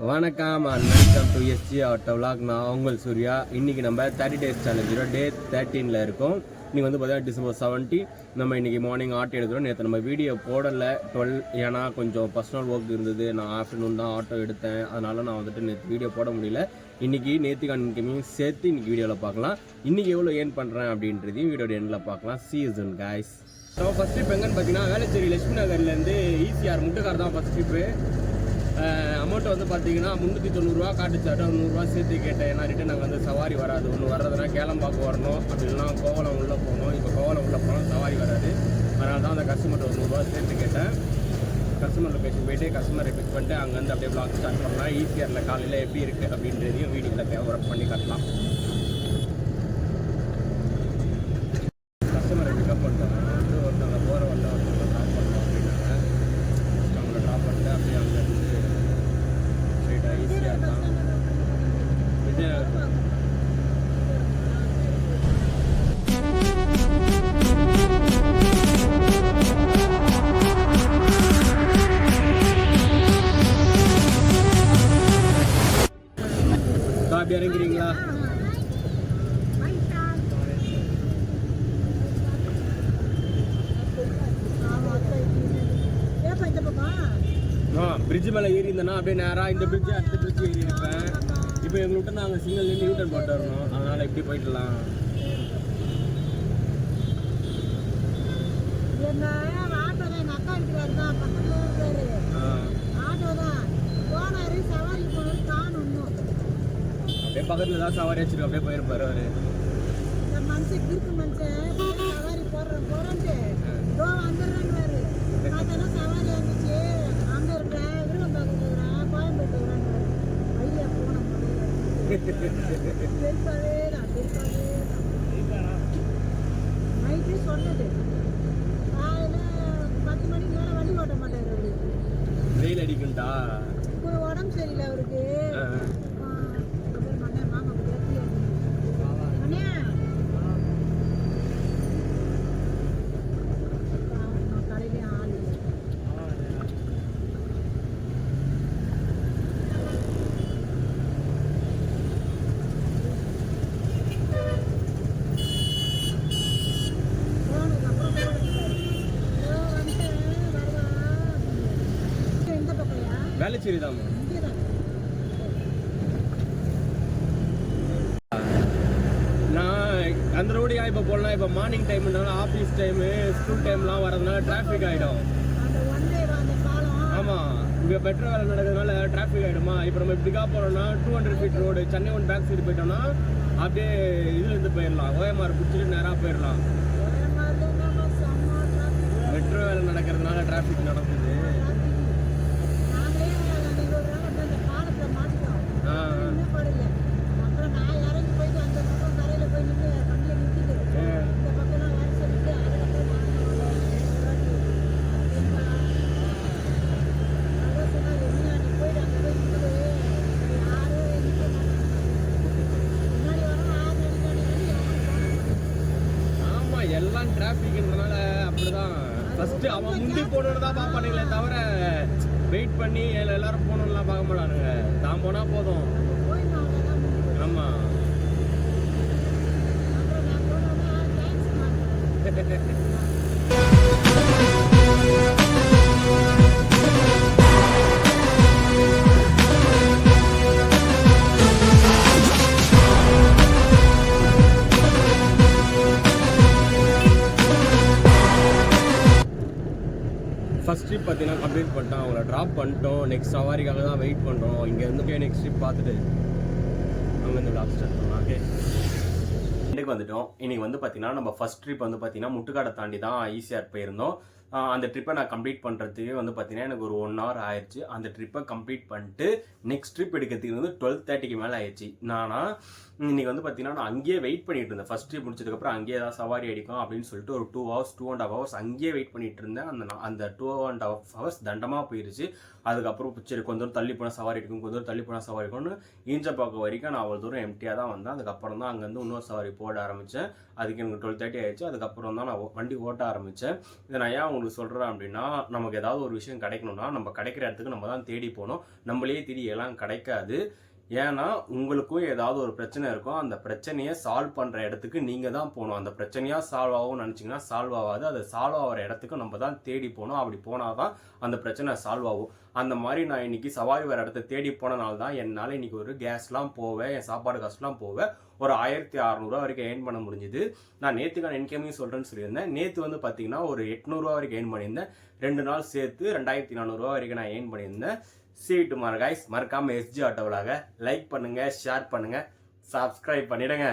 வணக்கம் and welcome to SG auto vlog. நான் உங்கள் சூர்யா. இன்றைக்கி நம்ம 30 days சேலஞ்சோட டே 13 இருக்கோம். இன்றைக்கி வந்து பார்த்தீங்கன்னா December 17. நம்ம இன்றைக்கி மார்னிங் ஆட்டோ எடுக்கிறோம். நேற்று நம்ம வீடியோ போடலை 12, ஏன்னா கொஞ்சம் பர்சனல் ஒர்க் இருந்தது. நான் ஆஃப்டர்நூன் தான் ஆட்டோ எடுத்தேன், அதனால் நான் வந்துட்டு நேற்று வீடியோ போட முடியல. இன்றைக்கி நேற்றுக்கான இன்கமிங் சேர்த்து இன்றைக்கி வீடியோவில் பார்க்கலாம். இன்றைக்கி எவ்வளோ ஏர்ன் பண்ணுறேன் அப்படின்றதையும் வீடியோட எண்டில் பார்க்கலாம். See you soon guys. So first trip எங்கன்னு பார்த்தீங்கன்னா வேளச்சேரி லட்சுமி நகர்லேருந்து ஈசிஆர் முட்டுக்கார் தான் ஃபஸ்ட் ட்ரிப்பு. அமௌண்ட் வந்து பார்த்தீங்கன்னா 390 காட்டுச்சு. 100 சேர்த்து கேட்டேன். ஏன்னா ரிட்டன் நாங்கள் வந்து சவாரி வராது. ஒன்று வர்றதுனா கேளம்பாக்கம் வரணும், அப்படி இல்லைனா கோவலம் உள்ளே போகணும். இப்போ கோவலம் உள்ளே போனால் சவாரி வராது. அதனால தான் அந்த கஸ்டமர்கிட்ட 100 சேர்த்து கேட்டேன். கஸ்டமர் லொக்கேஷன் போய்ட்டு கஸ்டமரை பிக் பண்ணிட்டு அங்கேருந்து அப்படியே பிளாக் ஸ்டார்ட் பண்ணலாம். ஈஸியாரில் காலையில் எப்படி இருக்குது அப்படின்றதையும் வீடியோவில் ஒர்க் பண்ணி காட்டலாம். கஸ்டமரை பிக்கப் பண்ணிட்டோம். வந்து ஒருத்தவங்க போகிற வந்த ஒருத்தவங்க ட்ராப் பண்ணோம் அப்படின்னாங்க. அவங்கள ட்ராப் பண்ணிட்டு அப்படியே அங்கேருந்து ஸ்ட்ரைட்டாக ஈஸியாக தான் விஜயநகர். அப்படி இறங்குறீங்களா? பிரிட்ஜ் மேலே ஏறி இருந்தேன்னா அப்படியே நேராக இந்த பிரிட்ஜ் அடுத்த பிரிட்ஜ் ஏறி இருப்பேன். இப்போ எங்களை விட்டு நாங்கள் சிங்கிள்லேருந்து யூட்டர் போட்டு வரணும். அதனால் இப்படி போயிடலாம். அப்படியே பக்கத்தில் தான் சவாரி வச்சிருக்கோம். அப்படியே போயிருப்பாரு அவரு. சொன்னது காலையில 10 மணிக்கு மேல வண்டி ஓட்ட மாட்டாரு. வெயில் அடிக்கும்டா. ஒரு உடம்பு சரியில்லை அவருக்கு. வேளச்சேரி தான். நான் அந்த ரோடியா இப்போ போடலாம். இப்போ மார்னிங் டைம்னால ஆஃபீஸ் டைமு ஸ்கூல் டைம்லாம் வரதுனால டிராஃபிக் ஆகிடும். ஆமாம், இங்கே பெட்ரோல் வேலை நடக்கிறதுனால டிராஃபிக் ஆகிடுமா. இப்போ நம்ம இப்படிக்கா போகிறோம்னா 200 feet road Chennai one back side போயிட்டோம்னா அப்படியே இதுலேருந்து போயிடலாம். ஓஎம்ஆர் பிடிச்சிட்டு நேராக போயிடலாம். மெட்ரோ வேலை நடக்கிறதுனால டிராஃபிக் நடக்குது. எல்லாம் டிராஃபிக்ன்றனால அப்படிதான். ஃபர்ஸ்ட் அவன் முந்தி போகணுன்னு தான் பார்ப்பானுங்களே தவிர வெயிட் பண்ணி எல்லாரும் போகணும்லாம் பார்க்க மாட்டானுங்க. தான் போனா போதும். ஆமா, ஃபஸ்ட் ட்ரிப் பார்த்தீங்கன்னா கம்ப்ளீட் பண்ணிட்டோம். அவங்கள ட்ராப் பண்ணிட்டோம். நெக்ஸ்ட் சவாரிக்காக தான் வெயிட் பண்ணுறோம். இங்கே இருந்து போய் நெக்ஸ்ட் ட்ரிப் பார்த்துட்டு அங்கேருந்து விளாக் ஸ்டார்ட் பண்ணலாம். ஓகே, இன்றைக்கு வந்துட்டோம். இன்றைக்கி வந்து பார்த்தீங்கன்னா நம்ம ஃபஸ்ட் ட்ரிப் வந்து பார்த்தீங்கன்னா முட்டுக்காடை தாண்டி தான் ஈஸியாக போயிருந்தோம். அந்த ட்ரிப்பை நான் கம்ப்ளீட் பண்ணுறதுக்கு வந்து பார்த்தீங்கன்னா எனக்கு ஒரு 1 hour ஆயிடுச்சு. அந்த ட்ரிப்பை கம்ப்ளீட் பண்ணிட்டு நெக்ஸ்ட் ட்ரிப் எடுக்கிறதுக்கு வந்து 12:30க்கு மேலே ஆயிடுச்சு. இன்றைக்கி வந்து பார்த்தீங்கன்னா நான் அங்கேயே வெயிட் பண்ணிட்டு இருந்தேன். ஃபஸ்ட் ட்ரிப் முடிச்சதுக்கப்புறம் அங்கேயே தான் சவாரி அடிக்கும் அப்படின்னு சொல்லிட்டு ஒரு 2 hours 2.5 hours அங்கேயே வெயிட் பண்ணிட்டு இருந்தேன். அந்த 2.5 hours தண்டமாக போயிடுச்சு. அதுக்கப்புறம் சரி கொஞ்ச தூரம் தள்ளி போனால் சவாரி இருக்கும், கொஞ்ச தூரம் தள்ளி போனால் சவாரி இருக்கும்னு ஈஞ்சப்பாக்கம் வரைக்கும் நான் அவ்வளோ தூரம் எம்டியாக தான் வந்தேன். அதுக்கப்புறம் தான் அங்கேருந்து இன்னொரு சவாரி போட ஆரம்பித்தேன். அதுக்கு எனக்கு 12:30 ஆயிடுச்சு. அதுக்கப்புறம் தான் நான் வண்டி ஓட்ட ஆரம்பித்தேன். இதை நான் ஏன் உங்களுக்கு சொல்கிறேன் அப்படின்னா, நமக்கு ஏதாவது ஒரு விஷயம் கிடைக்கணும்னா நம்ம கிடைக்கிற இடத்துக்கு நம்ம தான் தேடி போகணும். நம்மளே தேடி எல்லாம் கிடைக்காது. ஏன்னா உங்களுக்கும் ஏதாவது ஒரு பிரச்சனை இருக்கும். அந்த பிரச்சனையை சால்வ் பண்ணுற இடத்துக்கு நீங்கள் தான் போகணும். அந்த பிரச்சனையாக சால்வ் ஆகும்னு நினச்சிங்கன்னா சால்வ் ஆகாது. அது சால்வ் ஆகிற இடத்துக்கு நம்ம தான் தேடி போகணும். அப்படி போனால் தான் அந்த பிரச்சனை சால்வ் ஆகும். அந்த மாதிரி நான் இன்னைக்கு சவாரி வர இடத்த தேடி போனனால தான் என்னால் இன்னைக்கு ஒரு கேஸ்லாம் போவேன், என் சாப்பாடு காசுலாம் போவேன், ஒரு 1600 வரைக்கும் எர்ன் பண்ண முடிஞ்சுது. நான் நேற்றுக்கான இன்கமையும் சொல்கிறேன்னு சொல்லியிருந்தேன். நேற்று வந்து பார்த்தீங்கன்னா ஒரு 800 வரைக்கும் எர்ன் பண்ணியிருந்தேன். 2 நாள் சேர்த்து 2400 வரைக்கும் நான் எர்ன் பண்ணியிருந்தேன். See you tomorrow guys. மறக்காம SG ஆட்டோ vlog லைக் பண்ணுங்க, ஷேர் பண்ணுங்க, சப்ஸ்கிரைப் பண்ணிடுங்க.